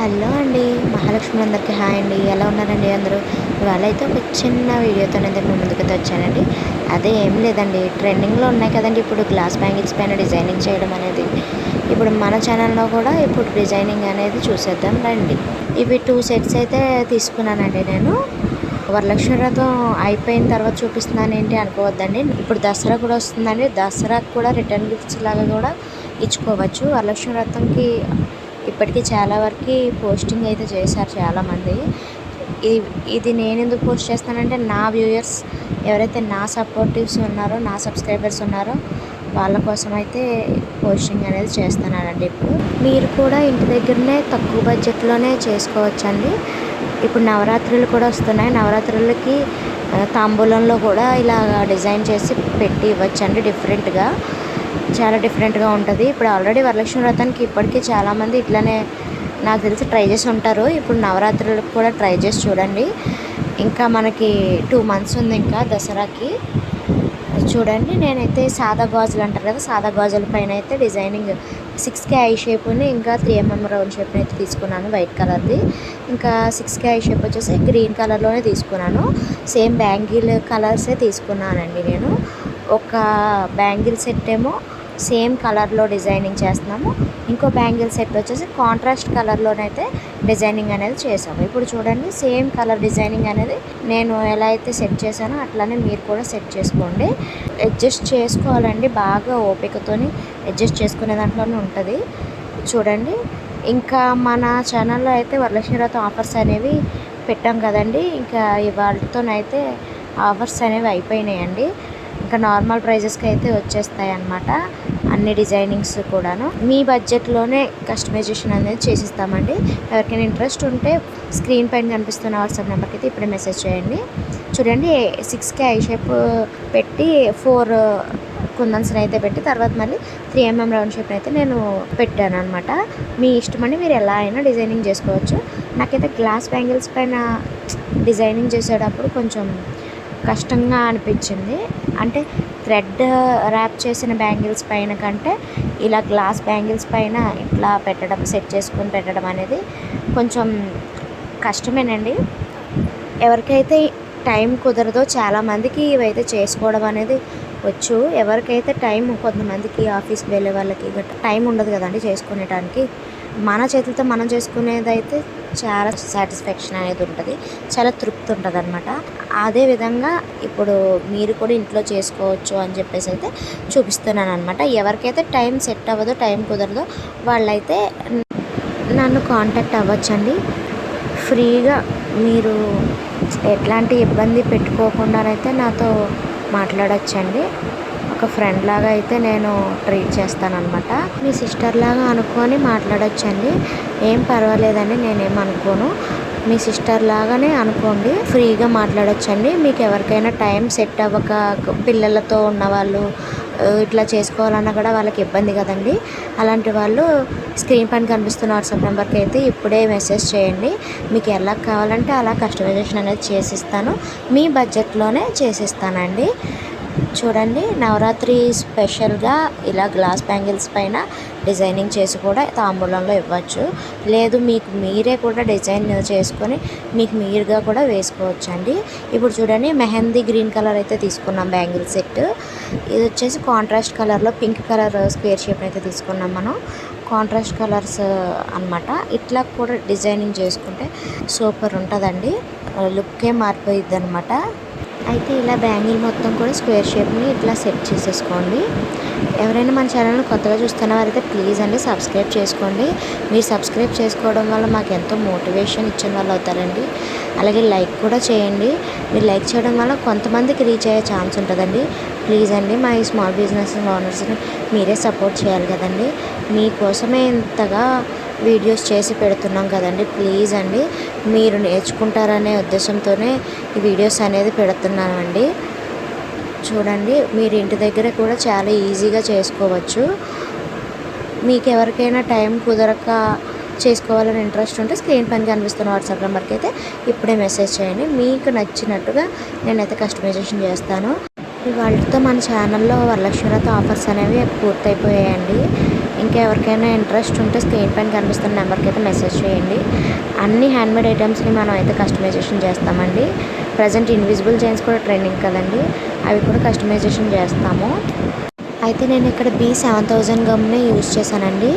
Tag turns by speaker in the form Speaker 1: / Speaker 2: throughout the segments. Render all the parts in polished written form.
Speaker 1: Hello అండి. మహాలక్ష్మి అందరికీ hi అండి. ఎలా ఉన్నారండి అందరూ? ఇవాళ అయితే ఒక చిన్న వీడియోతో అయితే మీ ముందుకైతే వచ్చానండి. అదే ఏం లేదండి, ట్రెండింగ్లో ఉన్నాయి కదండి ఇప్పుడు గ్లాస్ బ్యాంగిల్స్ పైన డిజైనింగ్ చేయడం అనేది. ఇప్పుడు మన ఛానల్లో కూడా ఇప్పుడు డిజైనింగ్ అనేది చూసేద్దాం రండి. ఇవి 2 సెట్స్ అయితే తీసుకున్నానండి నేను. వరలక్ష్మి వ్రతం అయిపోయిన తర్వాత చూపిస్తున్నాను ఏంటి అనుకోవద్దండి. ఇప్పుడు దసరా కూడా వస్తుందండి. దసరాకు కూడా రిటర్న్ గిఫ్ట్స్ లాగా కూడా ఇచ్చుకోవచ్చు. వరలక్ష్మి వ్రతంకి ఇప్పటికీ చాలా వరకు పోస్టింగ్ అయితే చేశారు చాలామంది. ఇది నేను ఎందుకు పోస్ట్ చేస్తానంటే నా వ్యూయర్స్ ఎవరైతే నా సపోర్టివ్స్ ఉన్నారో, నా సబ్స్క్రైబర్స్ ఉన్నారో వాళ్ళ కోసం అయితే పోస్టింగ్ అనేది చేస్తున్నానండి. ఇప్పుడు మీరు కూడా ఇంటి దగ్గరనే తక్కువ బడ్జెట్లోనే చేసుకోవచ్చండి. ఇప్పుడు నవరాత్రులు కూడా వస్తున్నాయి. నవరాత్రులకి తాంబూలంలో కూడా ఇలా డిజైన్ చేసి పెట్టి ఇవ్వచ్చండి. డిఫరెంట్గా చాలా డిఫరెంట్గా ఉంటుంది. ఇప్పుడు ఆల్రెడీ వరలక్ష్మి వ్రతానికి ఇప్పటికీ చాలామంది ఇట్లానే నాకు తెలిసి ట్రై చేసి ఉంటారు. ఇప్పుడు నవరాత్రులకు కూడా ట్రై చేసి చూడండి. ఇంకా మనకి 2 మంత్స్ ఉంది ఇంకా దసరాకి. చూడండి, నేనైతే సాదా గాజులు అంటారు కదా, సాదా గాజుల పైన అయితే డిజైనింగ్ 6K ఐ షేప్ని ఇంకా 3mm రౌండ్ షేప్ని అయితే తీసుకున్నాను, వైట్ కలర్ది. ఇంకా 6K ఐ షేప్ వచ్చేసి గ్రీన్ కలర్లోనే తీసుకున్నాను. సేమ్ బ్యాంగిల్ కలర్సే తీసుకున్నానండి నేను. ఒక బ్యాంగిల్ సెట్ ఏమో సేమ్ కలర్లో డిజైనింగ్ చేస్తున్నాము. ఇంకో బ్యాంగిల్ సెట్ వచ్చేసి కాంట్రాస్ట్ కలర్లోనైతే డిజైనింగ్ అనేది చేసాము. ఇప్పుడు చూడండి, సేమ్ కలర్ డిజైనింగ్ అనేది నేను ఎలా అయితే సెట్ చేశానో అట్లానే మీరు కూడా సెట్ చేసుకోండి. అడ్జస్ట్ చేసుకోవాలండి, బాగా ఓపికతోని అడ్జస్ట్ చేసుకునే దాంట్లోనే ఉంటుంది. చూడండి, ఇంకా మన ఛానల్లో అయితే వరలక్ష్మి వ్రతం ఆఫర్స్ అనేవి పెట్టాం కదండి. ఇంకా ఇవాళతోనైతే ఆఫర్స్ అనేవి అయిపోయినాయండి. ఇంకా నార్మల్ ప్రైజెస్కి అయితే వచ్చేస్తాయి అన్నమాట అన్ని డిజైనింగ్స్ కూడాను. మీ బడ్జెట్లోనే కస్టమైజేషన్ అనేది చేసిస్తామండి. ఎవరికైనా ఇంట్రెస్ట్ ఉంటే స్క్రీన్ పైన కనిపిస్తున్న వాట్సాప్ నెంబర్కి అయితే ఇప్పుడే మెసేజ్ చేయండి. చూడండి, 6K ఐ షేప్ పెట్టి 4 కుందన్స్ని అయితే పెట్టి తర్వాత మళ్ళీ 3mm రౌండ్ షేప్ని అయితే నేను పెట్టాను అనమాట. మీ ఇష్టమండి, మీరు ఎలా అయినా డిజైనింగ్ చేసుకోవచ్చు. నాకైతే గ్లాస్ బ్యాంగిల్స్ పైన డిజైనింగ్ చేసేటప్పుడు కొంచెం కష్టంగా అనిపించింది. అంటే థ్రెడ్ ర్యాప్ చేసిన బ్యాంగిల్స్ పైన కంటే ఇలా గ్లాస్ బ్యాంగిల్స్ పైన ఇట్లా పెట్టడం, సెట్ చేసుకొని పెట్టడం అనేది కొంచెం కష్టమేనండి. ఎవరికైతే టైం కుదరదో చాలామందికి ఇవైతే చేసుకోవడం అనేది వచ్చు. ఎవరికైతే టైం, కొంతమందికి ఆఫీస్కి వెళ్ళే వాళ్ళకి టైం ఉండదు కదండి చేసుకునేటానికి. మన చేతులతో మనం చేసుకునేది అయితే చాలా సాటిస్ఫాక్షన్ అనేది ఉంటుంది, చాలా తృప్తి ఉంటుంది అనమాట. అదేవిధంగా ఇప్పుడు మీరు కూడా ఇంట్లో చేసుకోవచ్చు అని చెప్పేసి అయితే చూపిస్తున్నాను అనమాట. ఎవరికైతే టైం సెట్ అవ్వదో, టైం కుదరదో వాళ్ళైతే నన్ను కాంటాక్ట్ అవ్వచ్చండి. ఫ్రీగా మీరు ఎట్లాంటి ఇబ్బంది పెట్టుకోకుండానైతే నాతో మాట్లాడచ్చండి. ఒక ఫ్రెండ్ లాగా అయితే నేను ట్రీట్ చేస్తానన్నమాట. మీ సిస్టర్ లాగా అనుకొని మాట్లాడొచ్చండి, ఏం పర్వాలేదండి, నేనేం అనుకోను. మీ సిస్టర్ లాగానే అనుకోండి, ఫ్రీగా మాట్లాడొచ్చండి. మీకు ఎవరికైనా టైం సెట్ అవ్వక పిల్లలతో ఉన్నవాళ్ళు ఇట్లా చేసుకోవాలన్నా కూడా వాళ్ళకి ఇబ్బంది కదండి. అలాంటి వాళ్ళు స్క్రీన్ పైన కనిపిస్తున్న వాట్సాప్ నెంబర్కి అయితే ఇప్పుడే మెసేజ్ చేయండి. మీకు ఎలా కావాలంటే అలా కస్టమైజేషన్ అనేది చేసిస్తాను, మీ బడ్జెట్లోనే చేసిస్తానండి. చూడండి, నవరాత్రి స్పెషల్గా ఇలా గ్లాస్ బ్యాంగిల్స్ పైన డిజైనింగ్ చేసి కూడా తాంబూలంలో ఇవ్వచ్చు. లేదు మీకు మీరే కూడా డిజైన్ చేసుకొని మీకు మీరుగా కూడా వేసుకోవచ్చండి. ఇప్పుడు చూడండి, మెహందీ గ్రీన్ కలర్ అయితే తీసుకున్నాం బ్యాంగిల్ సెట్. ఇది వచ్చేసి కాంట్రాస్ట్ కలర్లో పింక్ కలర్ స్క్వేర్ షేప్ అయితే తీసుకున్నాం మనం. కాంట్రాస్ట్ కలర్స్ అన్నమాట. ఇట్లా కూడా డిజైనింగ్ చేసుకుంటే సూపర్ ఉంటుందండి, లుక్కే మారిపోయిద్ది అనమాట. అయితే ఇలా బ్యాంగిల్ మొత్తం కూడా స్క్వేర్ షేప్ని ఇట్లా సెట్ చేసేసుకోండి. ఎవరైనా మన ఛానల్ని కొత్తగా చూస్తున్న వారైతే ప్లీజ్ అండి సబ్స్క్రైబ్ చేసుకోండి. మీరు సబ్స్క్రైబ్ చేసుకోవడం వల్ల మాకు ఎంతో మోటివేషన్ ఇచ్చిన వాళ్ళు అవుతారండి. అలాగే లైక్ కూడా చేయండి. మీరు లైక్ చేయడం వల్ల కొంతమందికి రీచ్ అయ్యే ఛాన్స్ ఉంటుందండి. ప్లీజ్ అండి, మా ఈ స్మాల్ బిజినెస్ ఓనర్స్ని మీరే సపోర్ట్ చేయాలి కదండి. మీకోసమే ఇంతగా వీడియోస్ చేసి పెడుతున్నాం కదండి. ప్లీజ్ అండి, మీరు నేర్చుకుంటారనే ఉద్దేశంతోనే ఈ వీడియోస్ అనేది పెడుతున్నామండి. చూడండి, మీరు ఇంటి దగ్గర కూడా చాలా ఈజీగా చేసుకోవచ్చు. మీకు ఎవరికైనా టైం కుదరక చేసుకోవాలని ఇంట్రెస్ట్ ఉంటే స్క్రీన్ పైన కనిపిస్తున్న వాట్సాప్ నెంబర్కి అయితే ఇప్పుడే మెసేజ్ చేయండి. మీకు నచ్చినట్టుగా నేనైతే కస్టమైజేషన్ చేస్తాను. ఇవాళతో మన ఛానల్లో వరలక్ష్మి వ్రతం ఆఫర్స్ అనేవి పూర్తయిపోయాయండి. ఇంకా ఎవరికైనా ఇంట్రెస్ట్ ఉంటే స్క్రీన్ పైన కనిపిస్తున్న నెంబర్కి అయితే మెసేజ్ చేయండి. అన్ని హ్యాండ్మేడ్ ఐటమ్స్ని మనం అయితే కస్టమైజేషన్ చేస్తామండి. ప్రజెంట్ ఇన్విజిబుల్ చైన్స్ కూడా ట్రెండింగ్ కదండి, అవి కూడా కస్టమైజేషన్ చేస్తాము. అయితే నేను ఇక్కడ B7000 గమ్నే యూజ్ చేశానండి.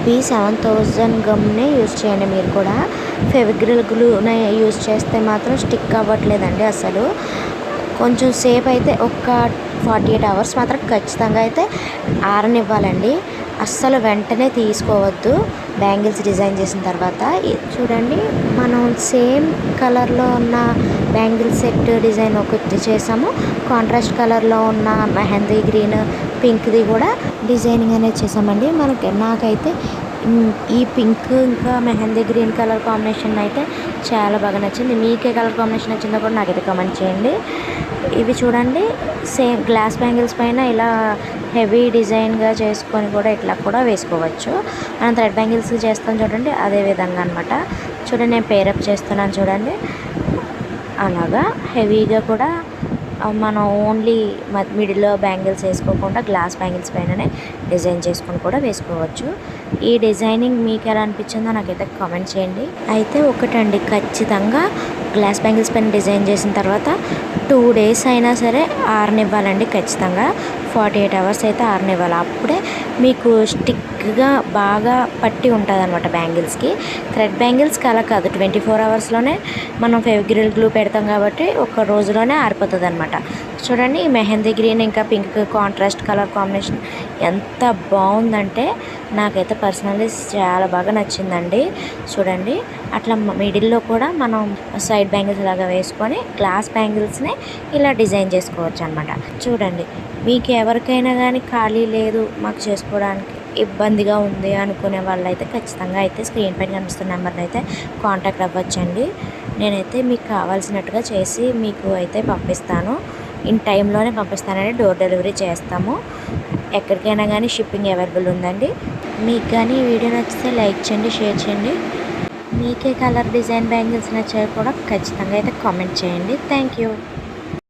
Speaker 1: B7000 గమ్నే యూజ్ చేయండి మీరు కూడా. ఫెవిక్రిల్ గ్లూనే యూజ్ చేస్తే మాత్రం స్టిక్ అవ్వట్లేదండి అసలు. కొంచెం సేపు అయితే ఒక 48 అవర్స్ మాత్రం ఖచ్చితంగా అయితే ఆరనివ్వాలండి. అస్సలు వెంటనే తీసుకోవద్దు బ్యాంగిల్స్ డిజైన్ చేసిన తర్వాత. చూడండి, మనం సేమ్ కలర్లో ఉన్న బ్యాంగిల్ సెట్ డిజైన్ ఒకటి చేసాము. కాంట్రాస్ట్ కలర్లో ఉన్న మెహందీ గ్రీన్, పింక్ది కూడా డిజైనింగ్ అనేది చేసామండి. నాకైతే ఈ పింక్ ఇంకా మెహందీ గ్రీన్ కలర్ కాంబినేషన్ అయితే చాలా బాగా నచ్చింది. మీకే కలర్ కాంబినేషన్ నచ్చిందో కూడా నాకైతే కామెంట్ చేయండి. ఇవి చూడండి, సేమ్ గ్లాస్ బ్యాంగిల్స్ పైన ఇలా హెవీ డిజైన్గా చేసుకొని కూడా ఇట్లా కూడా వేసుకోవచ్చు. మనం థ్రెడ్ బ్యాంగిల్స్ చేస్తాం చూడండి, అదే విధంగా అనమాట. చూడండి, నేను పేరప్ చేస్తున్నాను చూడండి. అలాగా హెవీగా కూడా మనం ఓన్లీ మిడిల్లో బ్యాంగిల్స్ వేసుకోకుండా గ్లాస్ బ్యాంగిల్స్ పైననే డిజైన్ చేసుకొని కూడా వేసుకోవచ్చు. ఈ డిజైనింగ్ మీకు ఎలా అనిపించిందో నాకైతే కామెంట్ చేయండి. అయితే ఒకటండి, ఖచ్చితంగా గ్లాస్ బ్యాంగిల్స్ పైన డిజైన్ చేసిన తర్వాత 2 days అయినా సరే ఆరనివ్వాలండి. ఖచ్చితంగా 48 అవర్స్ అయితే ఆరనివ్వాలి. అప్పుడే మీకు స్టిక్గా బాగా పట్టి ఉంటుంది అనమాట బ్యాంగిల్స్కి. థ్రెడ్ బ్యాంగిల్స్కి అలా కాదు, 24 అవర్స్లోనే మనం ఫెవిక్రిల్ గ్లూ పెడతాం కాబట్టి ఒక రోజులోనే ఆరిపోతుంది అనమాట. చూడండి, ఈ మెహందీ గ్రీన్ ఇంకా పింక్ కాంట్రాస్ట్ కలర్ కాంబినేషన్ ఎంత బాగుందంటే నాకైతే పర్సనల్లీ చాలా బాగా నచ్చిందండి. చూడండి, అట్లా మిడిల్లో కూడా మనం సైడ్ బ్యాంగిల్స్ లాగా వేసుకొని గ్లాస్ బ్యాంగిల్స్ని ఇలా డిజైన్ చేసుకోవచ్చు అనమాట. చూడండి, మీకు ఎవరికైనా కానీ ఖాళీ లేదు మాకు చేసుకోవడానికి ఇబ్బందిగా ఉంది అనుకునే వాళ్ళైతే ఖచ్చితంగా అయితే స్క్రీన్ పైన కనిపిస్తున్న నెంబర్ని అయితే కాంటాక్ట్ అవ్వచ్చండి. నేనైతే మీకు కావాల్సినట్టుగా చేసి మీకు అయితే పంపిస్తాను. ఇన్ టైంలోనే పంపిస్తానండి. డోర్ డెలివరీ చేస్తాము. ఎక్కడికైనా కానీ షిప్పింగ్ అవైలబుల్ ఉందండి. మీకు కానీ ఈ వీడియో నచ్చితే లైక్ చేయండి, షేర్ చేయండి. మీకే కలర్ డిజైన్ బ్యాంగిల్స్ నచ్చాయి కూడా ఖచ్చితంగా అయితే కామెంట్ చేయండి. Thank you.